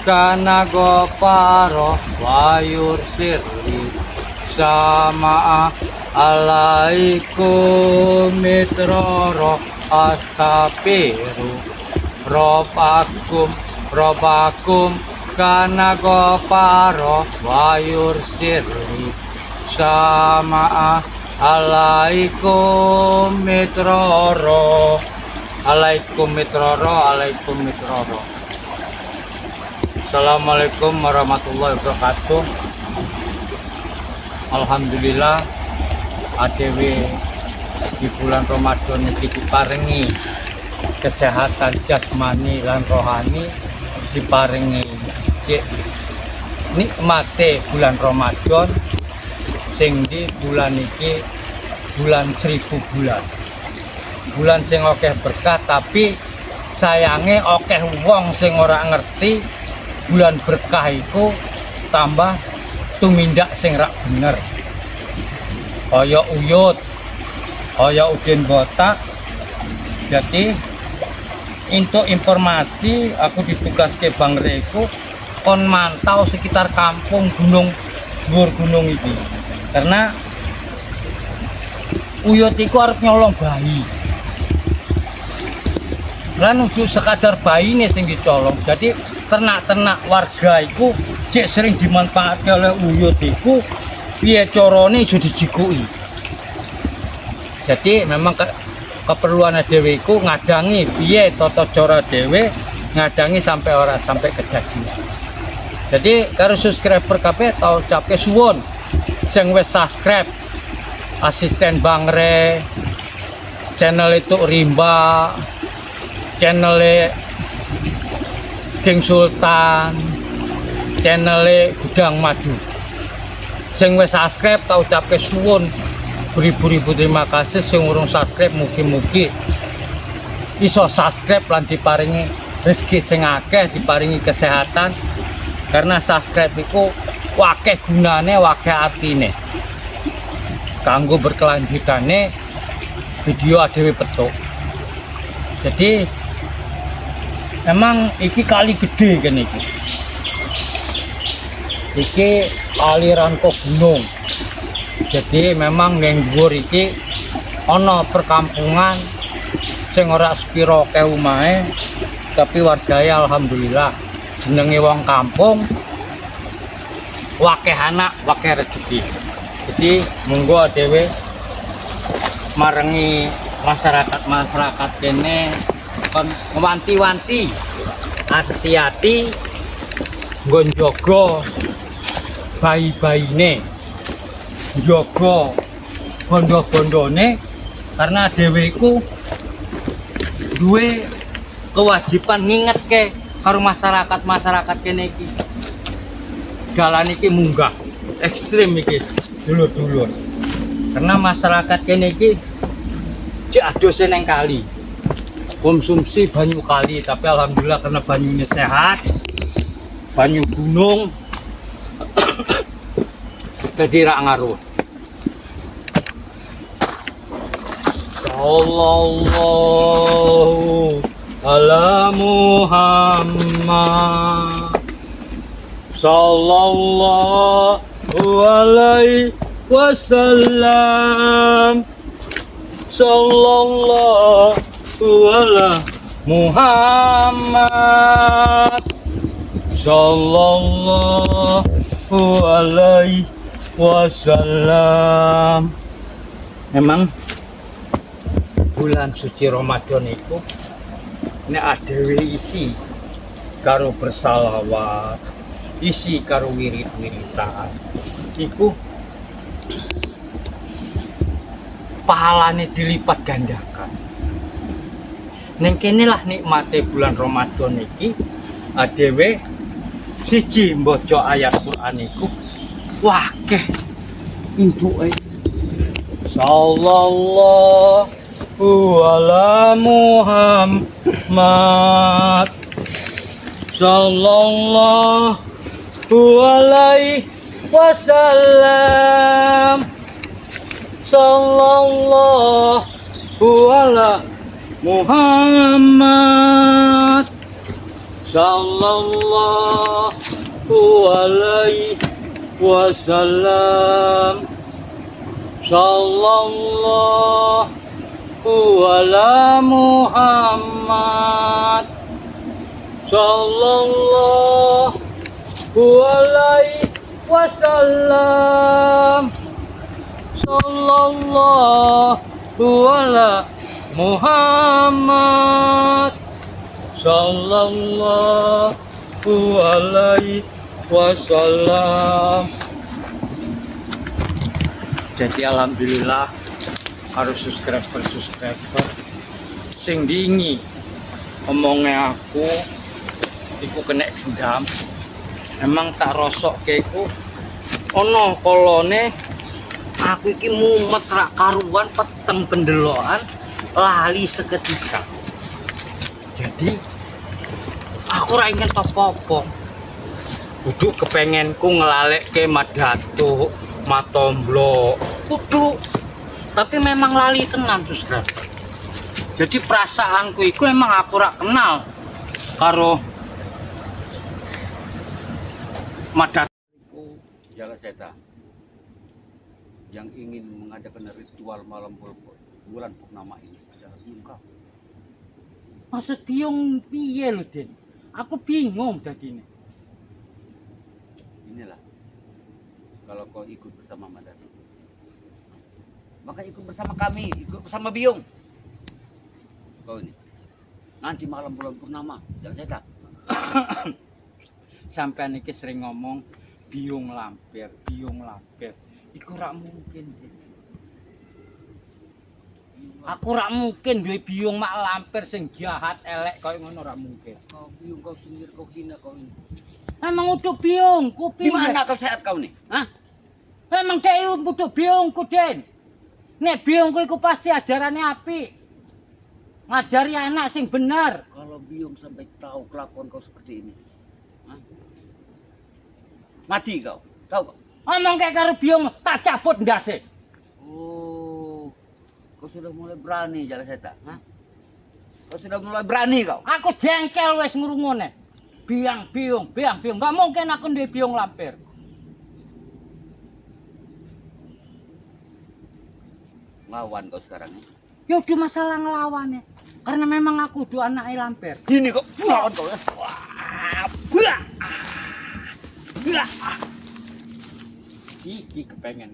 kana goparo wayur sirli sama alaikum mitroro astapiru robakum kana goparo wayur sirli sama alaikum mitroro Assalamualaikum warahmatullahi wabarakatuh. Alhamdulillah ADW di bulan Ramadan ini diparingi kesehatan jasmani lan rohani, diparingi nikmate bulan Ramadan sing di bulan iki bulan 1000 bulan sing akeh berkah, tapi sayange akeh wong sing ora ngerti bulan berkah itu tambah tumindak sing rak bener, kaya uyut, kaya udin botak. Jadi untuk informasi aku ditugas ke Bang Reko kon mantau sekitar kampung gunung dhuwur gunung iki, karena uyut iku arep nyolong bayi lan ujuk sekadar bayi nih sing dicolong. Jadi ternak-ternak warga itu cek sering dimanfaatkan oleh uyut itu piye carane iso dijikuki. Jadi memang keperluan dhewe iku ngadangi piye tata cara dhewe ngadangi sampai ora sampai kejadian. Jadi karo subscriber kabeh tau ucape suwun sing wis subscribe asisten Bang Re, channel itu Rimba, channel King Sultan, channel Gudang Madu. Sing wis subscribe tau ucape suwun beribu-ribu terima kasih. Sing urung subscribe mugi-mugi iso subscribe lan diparingi rezeki sing akeh, diparingi kesehatan, karena subscribe iku wakeh gunane, wakeh artine kanggo berkelanjutane video ADW petuk. Jadi emang iki kali gede kan iki aliran ke gunung. Jadi memang neng dhuwur iki ana perkampungan sing ora sepiro ke omahe, tapi warganya alhamdulillah jenenge wong kampung wakeh anak wakeh rezeki. Jadi monggo dhewe marengi masyarakat kene kon ngewanti-wanti hati-hati nggon jaga bayi-bayine, jaga bondo-bondone, karena dhewe iku duwe kewajiban ngingetke karo masyarakat kene iki. Dalan iki munggah ekstrim iki dulur-dulur, karena masyarakat kene iki cek adose neng kali konsumsi banyu kali, tapi alhamdulillah karena banyunya sehat, banyu gunung jadi rak ngaruh. Sallallahu ala Muhammad, sallallahu alaihi wasallam, sallallahu ala Muhammad, sallallahu alaihi wasallam. Memang bulan suci Ramadan itu nek adewe isi karo bersalawat, isi karo wirid-wiridan iku pahalane dilipat gandakan. Neng kene lah nikmate bulan Ramadan iki adewe siji mbaca ayat Quran iku wakeh intuke sallallahu ala Muhammad, sallallahu alaihi wasallam, sallallahu ala Muhammad, Sallallahu alaihi wasallam. Sallallahu ala Muhammad. Sallallahu alaihi wasallam. Sallallahu ala Muhammad. Sallallahu alaihi wasallam. Jadi alhamdulillah harus subscriber sing diingi omongnya aku iku kena gendam. Emang tak rosok keku ono kolone aku iki mumet rak karuan peteng pendelokan lali seketika. Jadi aku ra ingin apa-apa. Kudu kepengenku ngelalekke Madatuk, Matomblo, kudu. Tapi memang lali tenan subscriber. Jadi perasaanku iku emang aku rak kenal karo Madatuk. Jaga Seta yang ingin mengadakan ritual malam bulan purnama ini adalah biung kau. Maksud biung piye lho, Den? Aku bingung dadine. Inilah kalau kau ikut bersama Madatuk, maka ikut bersama kami, ikut bersama biung. Kau ini nanti malam bulan purnama, Jaga Seta. Sampean iki sering ngomong biung lampir. Iku rak mungkin. Aku rak mungkin duwe biung mak lampir sing jahat elek koyo ngono rak mungkin. Kau biung kau sendiri, kau hina kau ini. Emang udah biungku piye? Di mana kau sehat kau nih? Hah? Emang dhek udah biungku, Den. Nek biungku iku pasti ajarane apik. Ngajari anak sing bener. Kalau biung sampai tahu kelakuan kau seperti ini, hah? Mati kau, tahu kau? Omong kayak karo biung tak cabut ndase. Oh, kau sudah mulai berani Jaga Seta, hah? Kau sudah mulai berani kau. Aku jengkel wis ngrungone. Biung. Enggak mungkin aku duwe biung lampir. Lawan kau sekarang ya. Ya udah masalah ngelawannya. Karena memang aku udah anak lampir. Ini kok lawan kau ya. Iki kepengen.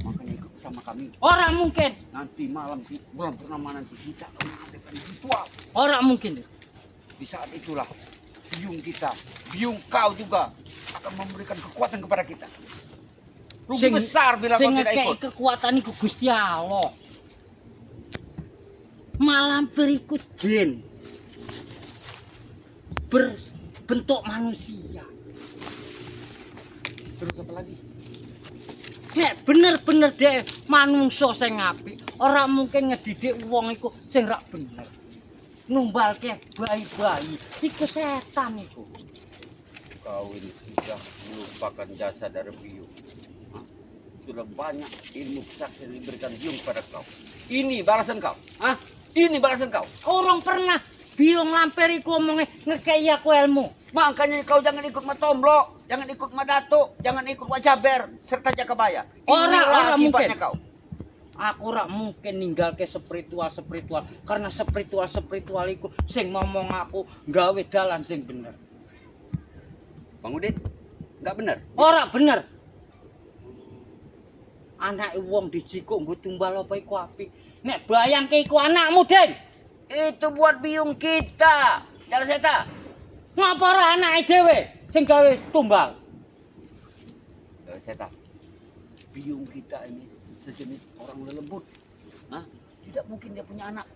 Makanya ikut bersama kami. Orang mungkin. Nanti malam bulan purnama nanti kita akan mengadakan ritual. Orang mungkin. Di saat itulah biung kita, biung kau juga akan memberikan kekuatan kepada kita. Rugi besar bila kau tidak ikut. Kekuatan iku Gusti Allah. Malam berikut jin berbentuk manusia. Terus apa lagi? Nek bener-bener deh manungsa sing apik, ora mungkin ngedidik wong iku sing rak bener. Numbalke bayi-bayi iku setan iku. Kau ini sudah melupakan jasa dari biung. Hah? Sudah banyak ilmu kesaktian yang diberikan biung pada kau. Ini balasan kau. Hah? Ini balasan kau. Orang pernah biung lampir iku omongnya ngekei aku ilmu. Makanya kau jangan ikut Matomblo, jangan ikut Madatuk, jangan ikut Wajaber serta Jakabaya. Ora mungkin. Kau. Aku ora mungkin ninggal ke spiritual karena spiritual iku sing ngomong aku gawe dalan sing bener. Bang Udin, enggak benar. Ora bener. Anak wong dijikuk nggo tumbal apa iku apik. Nek bayangke iku anakmu, Den. Itu buat biung kita. Jaga Seta. Ngapa ora anake dhewe sing gawe tumbal? Jaga Seta. Biung kita ini sejenis orang lelembut. Hah? Tidak mungkin dia punya anak.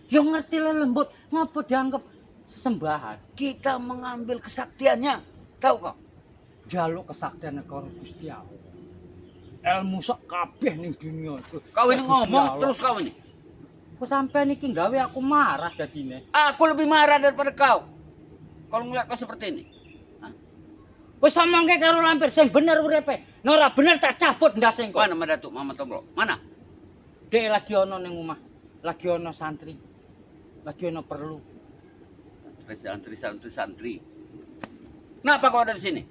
Ya ngerti lembut, ngapa dianggap sembahan? Kita mengambil kesaktiannya. Tahu kau? Jaluk kesaktian karo Gusti Allah. Ilmu sak kabeh ning dunia itu. Kau ini ngomong terus kau ini. Kok sampean iki gawe aku marah dadine. Aku lebih marah daripada kau. Kalau ngeliat kau seperti ini. Wis samangke karo lampir sing bener uripe. Nek ora bener tak cabut ndase engko. Mana Madatuk, Mama Tomblo? Mana? Dek lagi ana ning omah. Lagi ana santri. Lagi ono perlu. Santri. Kenapa kau ada di sini?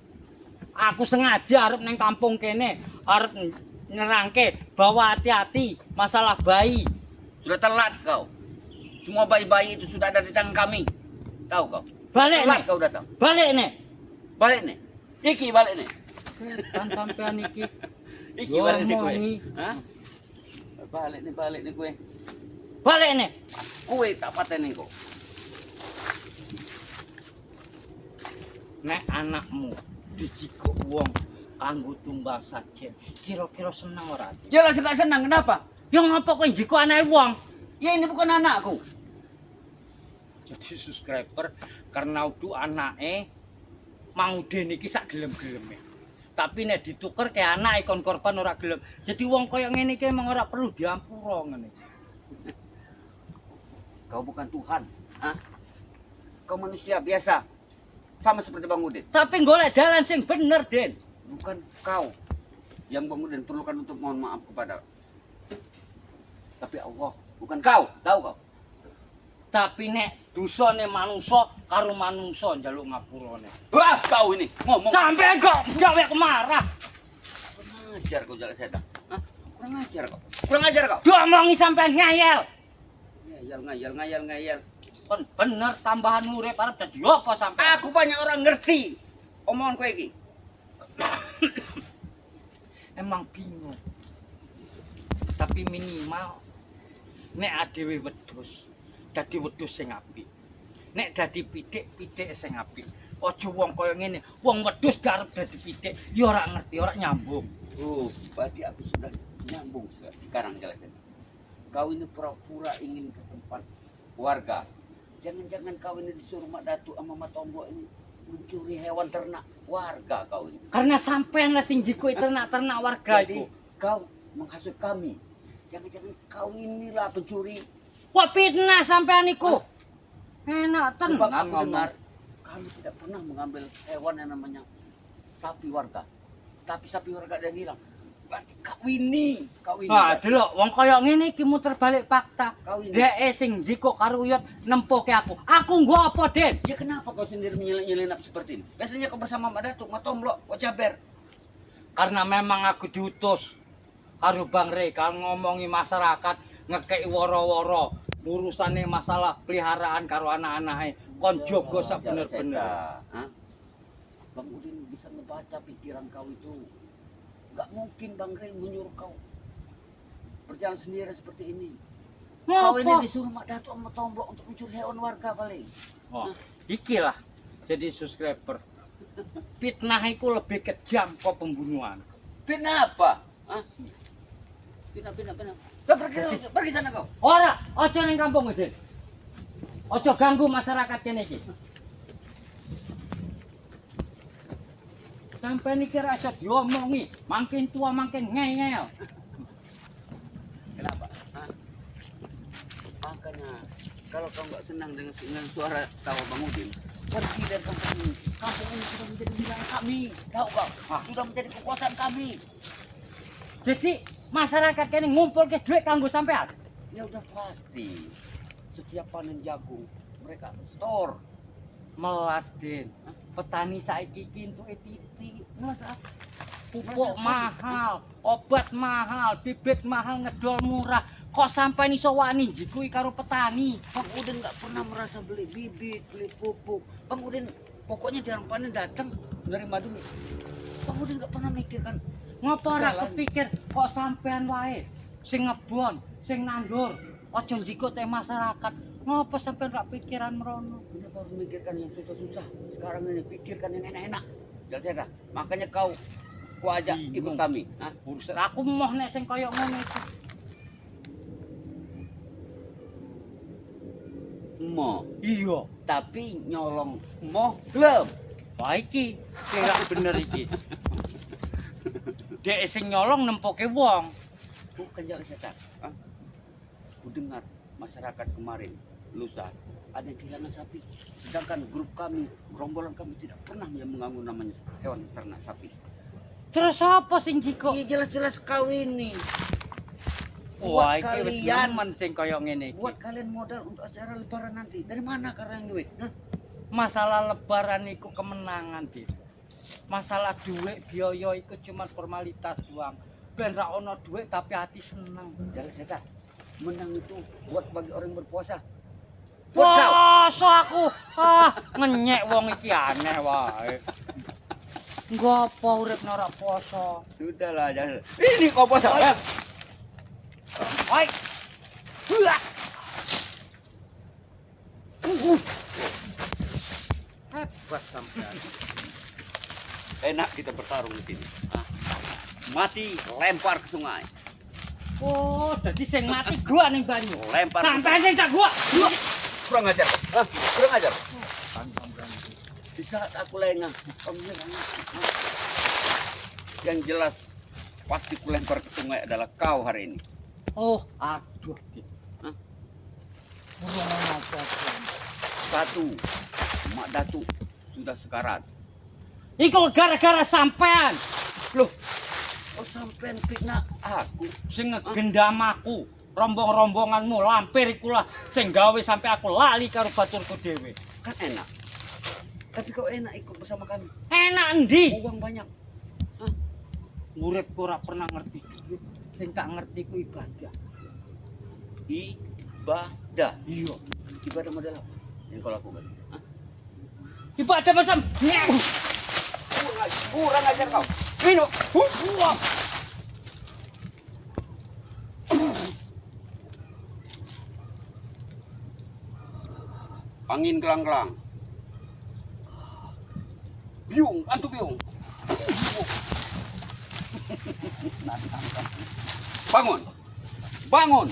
Aku sengaja arep neng kampung kene, arep nerangke bahwa hati-hati masalah bayi. Sudah telat kau. Semua bayi-bayi itu sudah ada di tangan kami. Tahu kau? Balik Telat nih. kau datang. Balik nih. Balik nih. Iki balik nih. Setan sampean iki. Iki balik nih kue. Ngomongi. Hah? Balik nih kue. Balik nih. Kue tak patenin kau. Nek anakmu dijikuk wong kanggo tumbal sajen, kira-kira seneng ora? Jelas gak senang, kenapa? Ya ngapa kowe njikuk anake wong? Ya ini bukan anakku. Jadi subscriber karena udah anake mau niki sak gelem-geleme. Tapi nek dituker ke anak ikon korban ora gelem. Jadi wong kaya ngene iki emang ora perlu diampura ngene. Kau bukan Tuhan, hah? Kau manusia biasa, sama seperti Bang Udin. Tapi golek dalan sing bener, Den. Bukan kau yang Bang Udin perlukan untuk mohon maaf kepada. Tapi Allah, bukan kau, tahu kau? Tapi nek dosane manungsa karo manungsa njaluk ngapurane. Wah, kau ini ngomong. Sampai kok gawe kemarah. Kurang ajar kau jalan setan. Hah? Kurang ajar kau. Diomongi sampean ngayal. Ngayal. Kon bener tambahan urip arep dadi apa sampean? Aku banyak orang ngerti omongan kau iki. Emang bingung. Tapi minimal nek adewe wedhus, dadi wedhus sing apik. Nek dadi pitik sing apik. Aja wong kaya ngene, wong wedhus arep dadi pitik, ya ora ngerti, ora nyambung. Oh, berarti aku sudah nyambung sekarang jelasin. Kau ini pura-pura ingin ke tempat warga. Jangan-jangan kau ini disuruh Mak Datu sama Mak Tombo ini mencuri hewan ternak warga kau ini. Karena sampean lah sing jikuk ternak-ternak warga Jadi itu. kau menghasut kami. Jangan-jangan kau inilah pencuri. Wah fitnah sampean iku. Enak Sebab tenan aku ngomong. dengar kami tidak pernah mengambil hewan yang namanya sapi warga. Tapi sapi warga ada yang hilang. Berarti kau ini. Wah, delok wong kaya ngene iki muter balik fakta. Kau ini. Dhek sing jikuk karo uyut nempuke aku. Aku nggo apa, Den? Ya kenapa kau sendiri menyelinap seperti ini? Biasanya kau bersama Mak Datuk, Mak Tomblok, Mak Jaber. Karena memang aku diutus karo Bang Rey kang ngomongi masyarakat ngekeki woro-woro urusane masalah peliharaan karo anak-anake kon jaga sak bener-bener. Hah? Bang Udin bisa membaca pikiran kau itu. Gak mungkin Bang Rey menyuruh kau berjalan sendiri seperti ini. Kau ini Ngopo? disuruh Mak Datuk sama Tomblok untuk mencuri hewan warga paling. Oh, iki lah jadi subscriber. Fitnah itu lebih kejam kok pembunuhan. Fitnah apa? Hah? Fitnah. Lah pergi sana kau. Ora, aja ning kampung iki. Aja ganggu masyarakat kene iki. Sampai niki rasa diomongi, makin tua makin ngeyel. Kenapa? Hah? Makanya kalau kau nggak senang dengan suara tawa Bang Udin, pergi dari kampung ini. Kampung ini sudah menjadi wilayah kami. Tahu kau? Sudah menjadi kekuasaan kami. Jadi masyarakat kene ngumpul ke duit kanggo sampean. Ya udah pasti. Setiap panen jagung mereka store. Melas, Den. Petani saiki iki entuke titik. Melas apa? Pupuk mahal, obat mahal, bibit mahal, ngedol murah. Kok sampai iso wani njikui karo petani? Bang Udin nggak pernah merasa beli bibit, beli pupuk. Bang Udin pokoknya di orang panen datang nerima duit. Bang Udin nggak pernah mikirkan. Ngopo ora Jalan. kepikir kok sampean wae sing ngebon, sing nandur, aja njikuk teh masyarakat. Ngopo sampean ora pikiran merono? Kenapa harus memikirkan yang susah-susah? Sekarang ini pikirkan yang enak-enak. Jelas dah. Makanya kau ajak ikut Bingung. kami. Hah? Urusan aku moh nek sing kaya ngono iki. Mo, Iya, tapi nyolong mo gelem. wah iki kira bener iki. Dek sing nyolong nempoke wong. Bukan jalan setan. Hah? Ku dengar masyarakat kemarin lusa ada yang kehilangan sapi. Sedangkan grup kami, gerombolan kami tidak pernah yang mengganggu namanya hewan ternak sapi. Terus apa sing jiko? Iya jelas-jelas kau ini. Wah, buat iki wis kalian, nemen sing kaya ngene iki. buat kalian modal untuk acara lebaran nanti. Dari mana kalian duit? Hah? Masalah lebaran iku kemenangan, Dit. Masalah duit biaya iku cuma formalitas doang. Ben ra ono duit tapi hati seneng. Jangan setan. Menang itu buat bagi orang yang berpuasa. Buat kau. Poso aku. Ah, ngenyek wong iki aneh wae. Ngopo urip ora poso? Sudahlah, jangan. Ini kau puasa. Ya? Hai. Hua. Hebat sampean. Enak kita bertarung di sini. Hah? Mati, lempar ke sungai. Oh, jadi sing mati gua ning banyu. Lempar. Sampai sing tak gua. Kurang ajar. Hah? Kurang ajar. Di saat aku lengah, kamu lengah. Hah? Yang jelas pasti ku lempar ke sungai adalah kau hari ini. Oh, aduh. Hah? Kurang apa. Satu, Mak Datu sudah sekarat. Iku gara-gara sampean. Loh, oh sampean fitnah aku. Sing ngegendam aku. Rombong-rombonganmu lampir iku lah sing gawe sampai aku lali karo baturku dhewe. Kan enak. Tapi kau enak ikut bersama kami. Enak endi? Uang banyak. Uripku ora pernah ngerti duit. Sing tak ngerti ku ibadah. Ibadah. Iya. Ibadah model apa yang kau lakukan? Hah? Ibadah macam Kurang ajar kau. Minum. Angin gelang-gelang. Biung, antu biung. Bangun. Bangun.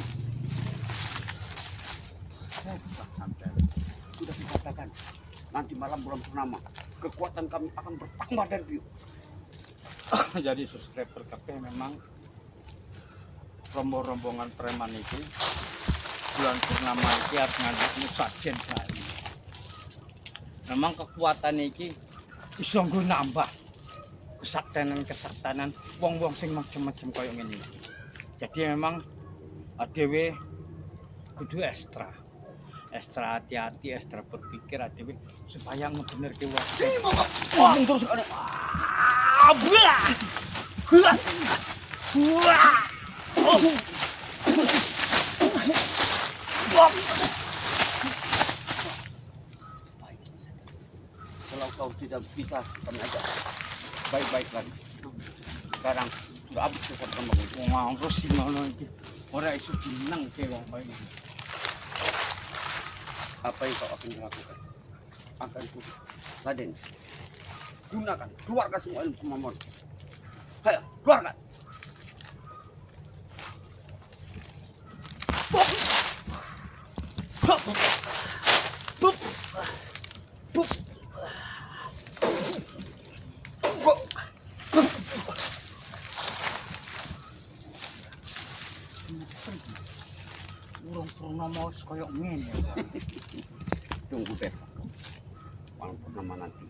Sudah dikatakan. Nanti malam bulan purnama kekuatan kami akan bertambah dari biung. Jadi subscriber kabeh memang rombongan preman itu bulan purnama iki arep ngandhut sajen Bali. Memang kekuatan iki iso nggo nambah kesaktian wong-wong sing macem-macem kaya ngene iki. Jadi memang dhewe kudu ekstra hati-hati, ekstra berpikir dhewe supaya ngebenerke wong. Wah, terus ada. Ablah. Wah. Oh. Kalau kau tidak bisa, kami ajak baik-baik lagi. Sekarang sudah habis sesat kembang itu. Wong terus ngono iki. Ora iso dinengke wong kaya iki. Apa yang kau akan lakukan? Akan ku Raden, gunakan, keluarkan semua ilmu kemampuan. Ayo, keluarkan. Urung purnama wis kaya ngene. Tunggu besok. Malam purnama nanti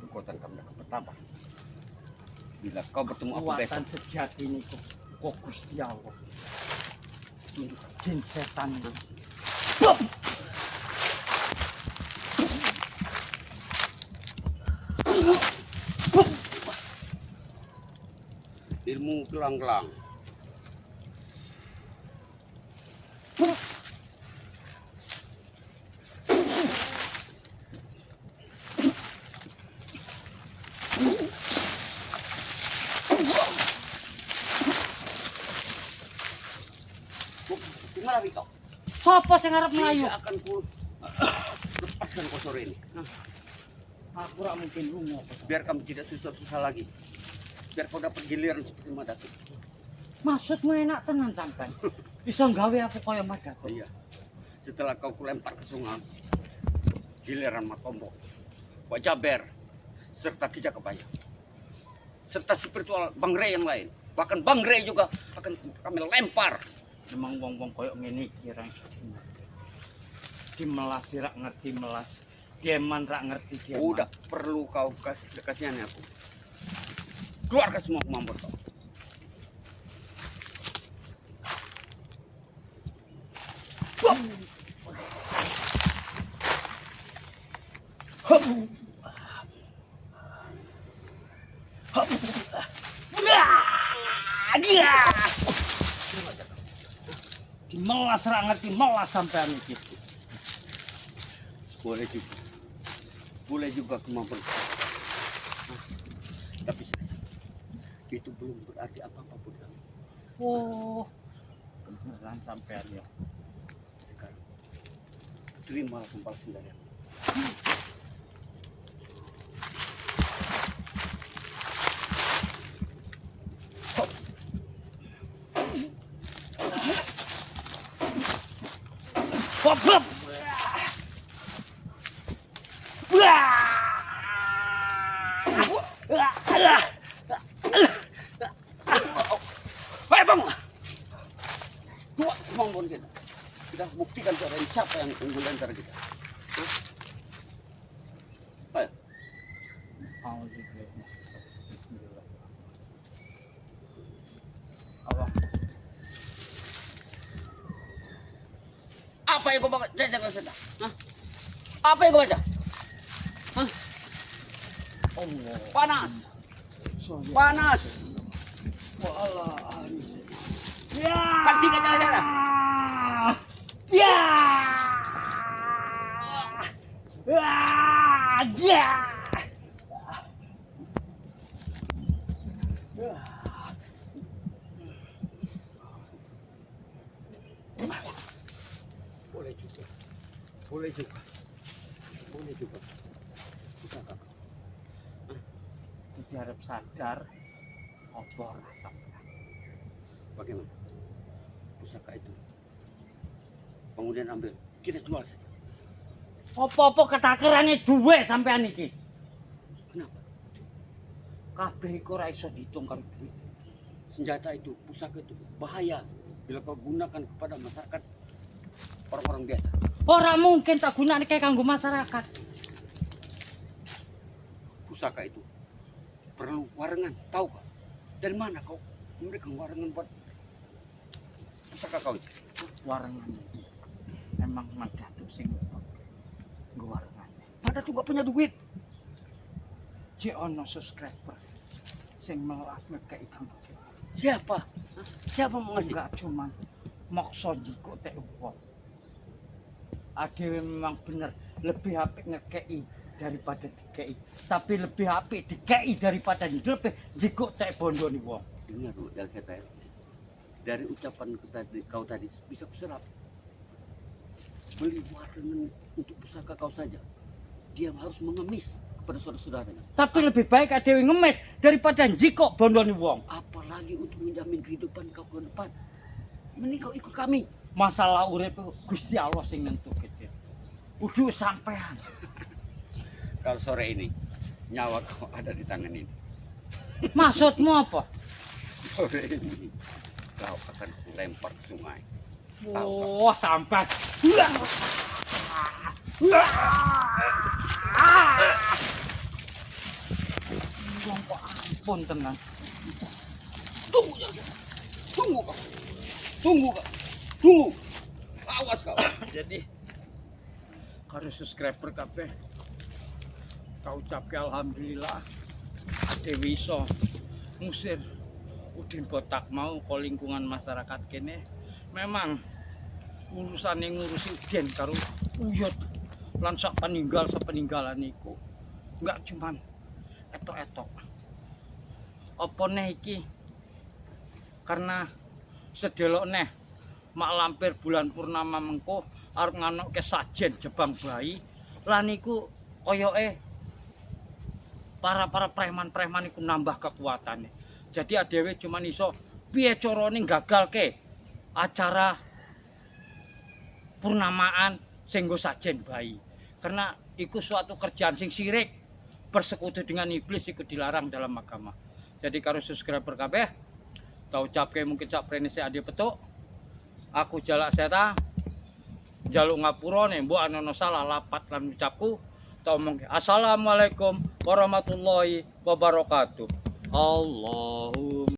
kekuatan kami akan bertambah. Bila kau bertemu aku besok, Kekuatan sejati niku kok Gusti Allah. Jin setan. ilmu gelang-gelang. Gimana kau? Sopo sing arep mlayu? Tidak akan ku lepaskan kau sore ini. Aku ora mungkin lunga. Biar kamu tidak susah-susah lagi. Biar kau dapat giliran seperti Madatu. Maksudmu enak tenan sampean. Bisa gawe aku kaya Madatu. Iya. Setelah kau kulempar ke sungai, giliran Matombo, Wajah Ber, serta Kijak Kebaya, serta spiritual Bang Rey yang lain. Bahkan Bang Rey juga akan kami lempar. Memang wong-wong koyo ngene iki ra iso dimelas rak ngerti melas. Deman rak ngerti deman. Udah perlu kau kasihani aku. Keluarkan semua kemampuan kau. Dia. Dimelas ra ngerti melas sampean iki. Boleh juga. Boleh juga kemampuan. Tapi itu belum berarti apa-apa buat kamu. Oh. Beneran sampean ya. Sekarang terimalah pembalasan dari aku. Hop hop. Baik bang, dua kemampuan kita. Kita buktikan kepada siapa yang unggul di antara kita. Ayo. Apa yang kau baca? Saya. Hah? Apa yang kau baca? Hah? Allah. Panas. Panas. Ya. Hentikan cara-cara. Ya. Ya. Boleh juga. Boleh juga. Boleh juga. Bisa kakak. Diharap sadar apa rasa. Bagaimana? Pusaka itu. Kemudian ambil. Kita jual saja. Apa-apa ketakerane duwe sampean iki. Kenapa? Kabeh iku ora iso diitung karo duit. Senjata itu, pusaka itu bahaya bila kau gunakan kepada masyarakat orang-orang biasa. Ora mungkin tak gunakake kanggo masyarakat. Pusaka itu perlu warengan, tahu kau? Dari mana kau memberikan warengan buat pusaka kau itu? Warengan iki emang Madatuk sing nggo warengan. Pada juga punya duit. Jek ono subscriber sing melas ngekeki kanggo dhewe. Siapa? Hah? Siapa mau ngasih? Enggak cuman maksa jiko tek wong. Adewe memang bener lebih apik ngekeki daripada dikei. Tapi lebih apik dikei daripada lebih jiko tek bondone wong. Dengar dulu dari kata dari ucapan kau tadi bisa kuserap. Beli warengan untuk pusaka kau saja. Dia harus mengemis kepada saudara-saudaranya. Tapi lebih baik adewe ngemis daripada jiko bondone wong. Apalagi untuk menjamin kehidupan kau ke depan. Mending kau ikut kami. Masalah urip Gusti Allah sing nentuke. Udah sampean. Kalau sore ini nyawa kau ada di tangan ini. Maksudmu apa? Sore ini kau akan kulempar ke sungai. Wah, sampean. Ampun tenan. Tunggu jangan. Tunggu kau. Tunggu kau. Tunggu. Awas kau. Jadi karo subscriber kabeh tak ucapke alhamdulillah Dewi iso ngusir Udin Botak mau ke lingkungan masyarakat kene. Memang urusane ngurusi Udin karo Uyut lan sak sepeninggalan iku enggak cuman etok-etok. Apa neh iki karena sedelok neh mak lampir bulan purnama mengko arep nganokke sajen jebang bayi lan iku koyoke para preman-preman iku nambah kekuatane. Jadi adewe cuman iso piye carane gagalke acara purnamaan sing nggo sajen bayi. Karena iku suatu kerjaan sing sirik, bersekutu dengan iblis iku dilarang dalam agama. Jadi karo subscriber kabeh tak ucapke mungkin sak prene sik ade petuk. Aku Jalak Seta jaluk ngapura nih, mbok ana salah lapat lan ucapku. Tak omongke assalamualaikum warahmatullahi wabarakatuh. Allahumma